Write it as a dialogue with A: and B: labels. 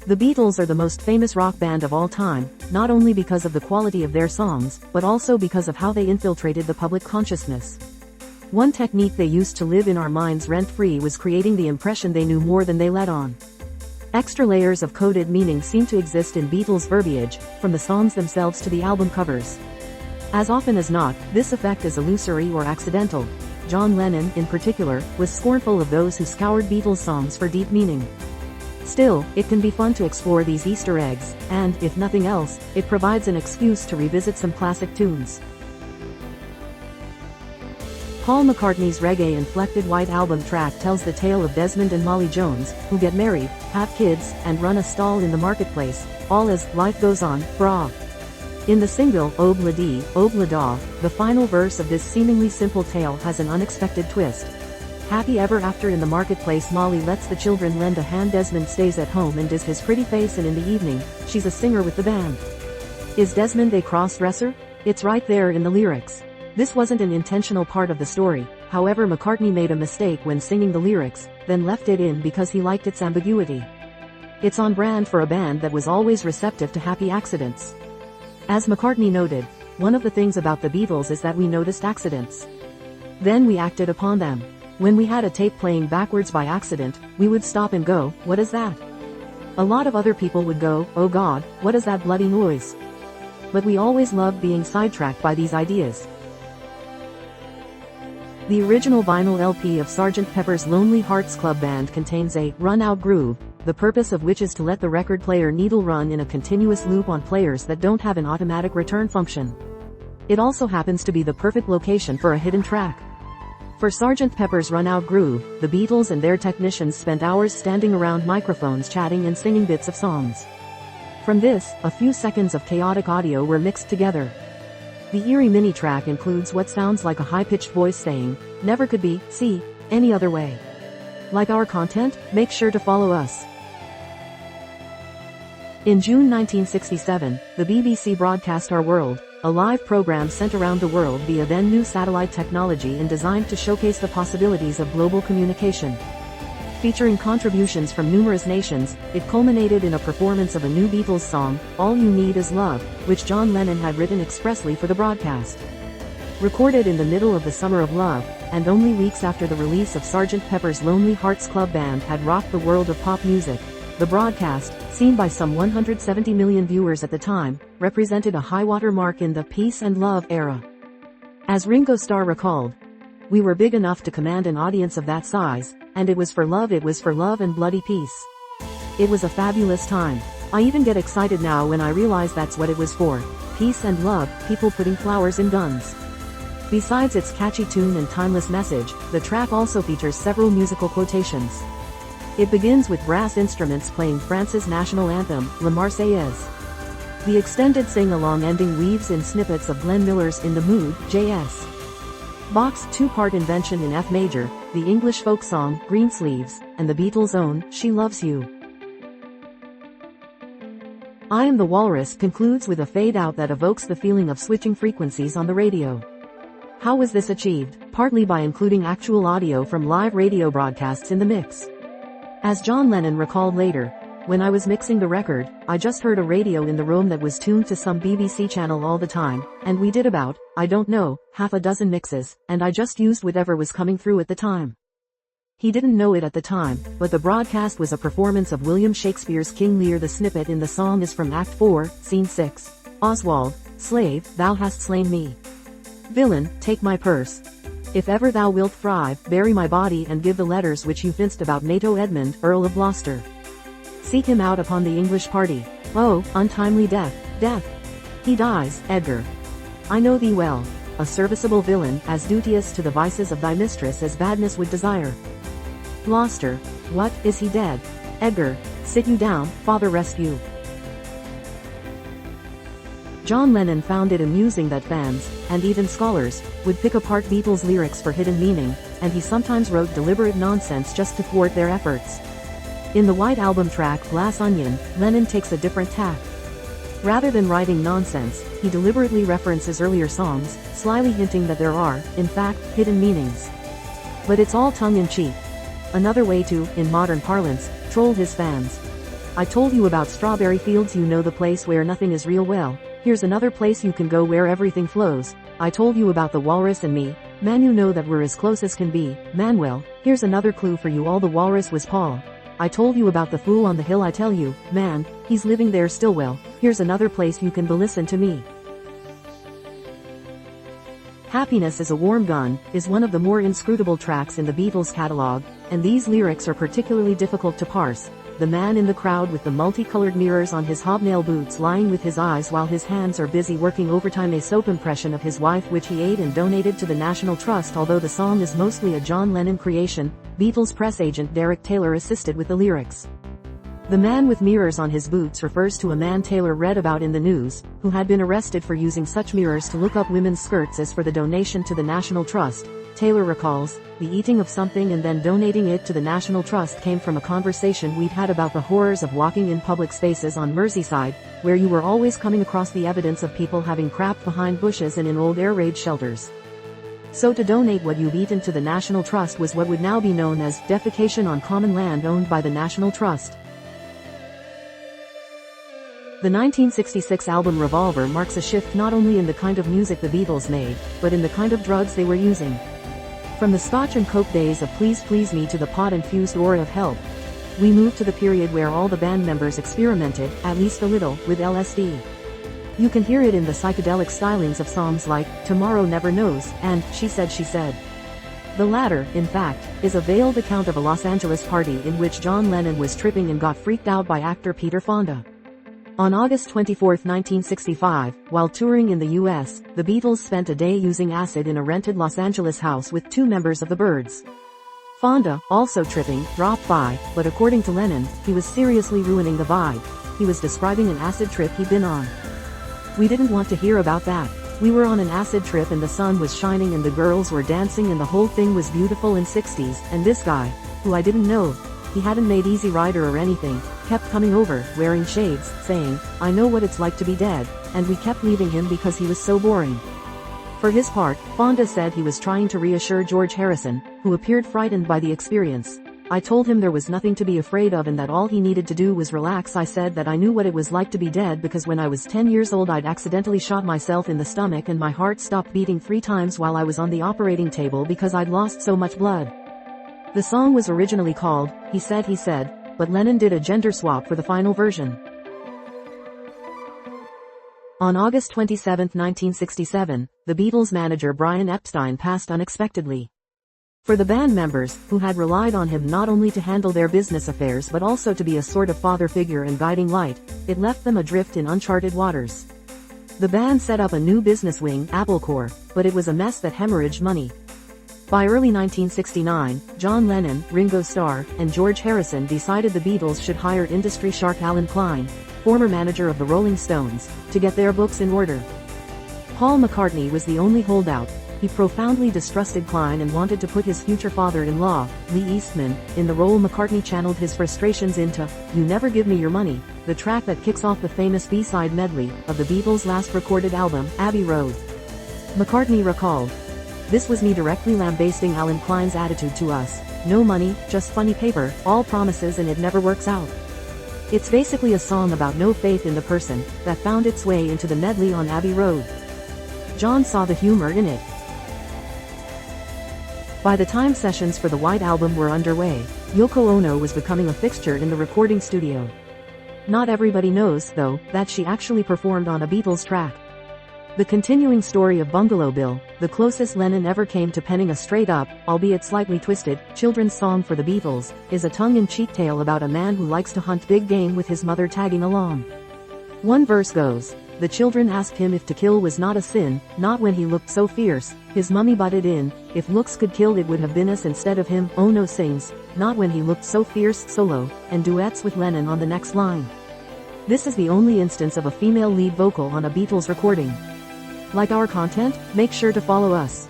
A: The Beatles are the most famous rock band of all time, not only because of the quality of their songs, but also because of how they infiltrated the public consciousness. One technique they used to live in our minds rent-free was creating the impression they knew more than they let on. Extra layers of coded meaning seem to exist in Beatles verbiage, from the songs themselves to the album covers. As often as not, this effect is illusory or accidental. John Lennon, in particular, was scornful of those who scoured Beatles songs for deep meaning. Still, it can be fun to explore these Easter eggs, and, if nothing else, it provides an excuse to revisit some classic tunes. Paul McCartney's reggae-inflected White Album track tells the tale of Desmond and Molly Jones, who get married, have kids, and run a stall in the marketplace, all as life goes on, brah. In the single, Ob la Dee, Ob la Da, the final verse of this seemingly simple tale has an unexpected twist. Happy ever after in the marketplace, Molly lets the children lend a hand. Desmond stays at home and does his pretty face, and in the evening, she's a singer with the band. Is Desmond a cross-dresser? It's right there in the lyrics. This wasn't an intentional part of the story, however McCartney made a mistake when singing the lyrics, then left it in because he liked its ambiguity. It's on brand for a band that was always receptive to happy accidents. As McCartney noted, one of the things about the Beatles is that we noticed accidents. Then we acted upon them. When we had a tape playing backwards by accident, we would stop and go, "What is that?" A lot of other people would go, "Oh God, what is that bloody noise?" But we always loved being sidetracked by these ideas. The original vinyl LP of Sgt. Pepper's Lonely Hearts Club Band contains a run-out groove, the purpose of which is to let the record player needle run in a continuous loop on players that don't have an automatic return function. It also happens to be the perfect location for a hidden track. For Sgt. Pepper's Run-Out Groove, the Beatles and their technicians spent hours standing around microphones chatting and singing bits of songs. From this, a few seconds of chaotic audio were mixed together. The eerie mini-track includes what sounds like a high-pitched voice saying, "Never could be, see, any other way." Like our content? Make sure to follow us. In June 1967, the BBC broadcast Our World, a live program sent around the world via then-new satellite technology and designed to showcase the possibilities of global communication. Featuring contributions from numerous nations, it culminated in a performance of a new Beatles song, All You Need Is Love, which John Lennon had written expressly for the broadcast. Recorded in the middle of the Summer of Love, and only weeks after the release of Sgt. Pepper's Lonely Hearts Club Band had rocked the world of pop music, the broadcast, seen by some 170 million viewers at the time, represented a high-water mark in the peace and love era. As Ringo Starr recalled, "We were big enough to command an audience of that size, and it was for love and bloody peace. It was a fabulous time. I even get excited now when I realize that's what it was for. Peace and love, people putting flowers in guns." Besides its catchy tune and timeless message, the track also features several musical quotations. It begins with brass instruments playing France's national anthem, La Marseillaise. The extended sing-along ending weaves in snippets of Glenn Miller's In the Mood, J.S. Bach's two-part invention in F major, the English folk song, Greensleeves, and the Beatles' own, She Loves You. I Am the Walrus concludes with a fade-out that evokes the feeling of switching frequencies on the radio. How was this achieved? Partly by including actual audio from live radio broadcasts in the mix. As John Lennon recalled later, "When I was mixing the record, I just heard a radio in the room that was tuned to some BBC channel all the time, and we did about, I don't know, half a dozen mixes, and I just used whatever was coming through at the time." He didn't know it at the time, but the broadcast was a performance of William Shakespeare's King Lear. The snippet in the song is from Act 4, Scene 6. Oswald, "Slave, thou hast slain me. Villain, take my purse. If ever thou wilt thrive, bury my body and give the letters which you fenced about Nato Edmund, Earl of Gloucester. Seek him out upon the English party. Oh, untimely death, death. He dies, Edgar. I know thee well, a serviceable villain, as duteous to the vices of thy mistress as badness would desire. Gloucester, what, is he dead? Edgar, sit you down, father rest you." John Lennon found it amusing that fans, and even scholars, would pick apart Beatles lyrics for hidden meaning, and he sometimes wrote deliberate nonsense just to thwart their efforts. In the White Album track Glass Onion, Lennon takes a different tack. Rather than writing nonsense, he deliberately references earlier songs, slyly hinting that there are, in fact, hidden meanings. But it's all tongue-in-cheek. Another way to, in modern parlance, troll his fans. I told you about strawberry fields, you know, the place where nothing is real. Well, here's another place you can go where everything flows. I told you about the walrus and me. Man, you know that we're as close as can be. Manuel, here's another clue for you, all the walrus was Paul. I told you about the fool on the hill, I tell you, man, he's living there still. Well, here's another place you can listen to me. Happiness is a Warm Gun is one of the more inscrutable tracks in the Beatles catalog, and these lyrics are particularly difficult to parse. The man in the crowd with the multicolored mirrors on his hobnail boots, lying with his eyes while his hands are busy working overtime, a soap impression of his wife which he ate and donated to the National Trust. Although the song is mostly a John Lennon creation, Beatles press agent Derek Taylor assisted with the lyrics. The man with mirrors on his boots refers to a man Taylor read about in the news, who had been arrested for using such mirrors to look up women's skirts as for the donation to the National Trust. Taylor recalls, the eating of something and then donating it to the National Trust came from a conversation we'd had about the horrors of walking in public spaces on Merseyside, where you were always coming across the evidence of people having crapped behind bushes and in old air raid shelters. So to donate what you've eaten to the National Trust was what would now be known as defecation on common land owned by the National Trust. The 1966 album Revolver marks a shift not only in the kind of music the Beatles made, but in the kind of drugs they were using. From the Scotch and Coke days of Please Please Me to the pot-infused aura of Help, we moved to the period where all the band members experimented, at least a little, with LSD. You can hear it in the psychedelic stylings of songs like Tomorrow Never Knows and She Said She Said. The latter, in fact, is a veiled account of a Los Angeles party in which John Lennon was tripping and got freaked out by actor Peter Fonda. On August 24, 1965, while touring in the U.S., the Beatles spent a day using acid in a rented Los Angeles house with two members of the Byrds. Fonda, also tripping, dropped by, but according to Lennon, he was seriously ruining the vibe. He was describing an acid trip he'd been on. We didn't want to hear about that. We were on an acid trip and the sun was shining and the girls were dancing and the whole thing was beautiful in 60s, and this guy, who I didn't know, he hadn't made Easy Rider or anything, kept coming over, wearing shades, saying, I know what it's like to be dead, and we kept leaving him because he was so boring. For his part, Fonda said he was trying to reassure George Harrison, who appeared frightened by the experience. I told him there was nothing to be afraid of and that all he needed to do was relax. I said that I knew what it was like to be dead because when I was 10 years old I'd accidentally shot myself in the stomach and my heart stopped beating 3 times while I was on the operating table because I'd lost so much blood. The song was originally called He Said, but Lennon did a gender swap for the final version. On August 27, 1967, the Beatles' manager Brian Epstein passed unexpectedly. For the band members, who had relied on him not only to handle their business affairs but also to be a sort of father figure and guiding light, it left them adrift in uncharted waters. The band set up a new business wing, Apple Corps, but it was a mess that hemorrhaged money. By early 1969, John Lennon, Ringo Starr, and George Harrison decided the Beatles should hire industry shark Alan Klein, former manager of the Rolling Stones, to get their books in order. Paul McCartney was the only holdout. He profoundly distrusted Klein and wanted to put his future father-in-law, Lee Eastman, in the role. McCartney channeled his frustrations into You Never Give Me Your Money, the track that kicks off the famous B-side medley of the Beatles' last recorded album, Abbey Road. McCartney recalled, This was me directly lambasting Alan Klein's attitude to us. No money, just funny paper, all promises and it never works out. It's basically a song about no faith in the person, that found its way into the medley on Abbey Road. John saw the humor in it. By the time sessions for the White Album were underway, Yoko Ono was becoming a fixture in the recording studio. Not everybody knows, though, that she actually performed on a Beatles track. The continuing story of Bungalow Bill, the closest Lennon ever came to penning a straight-up, albeit slightly twisted, children's song for the Beatles, is a tongue-in-cheek tale about a man who likes to hunt big game with his mother tagging along. One verse goes, The children asked him if to kill was not a sin, not when he looked so fierce, his mummy butted in, if looks could kill it would have been us instead of him. Ono sings, not when he looked so fierce solo, and duets with Lennon on the next line. This is the only instance of a female lead vocal on a Beatles recording. Like our content? Make sure to follow us.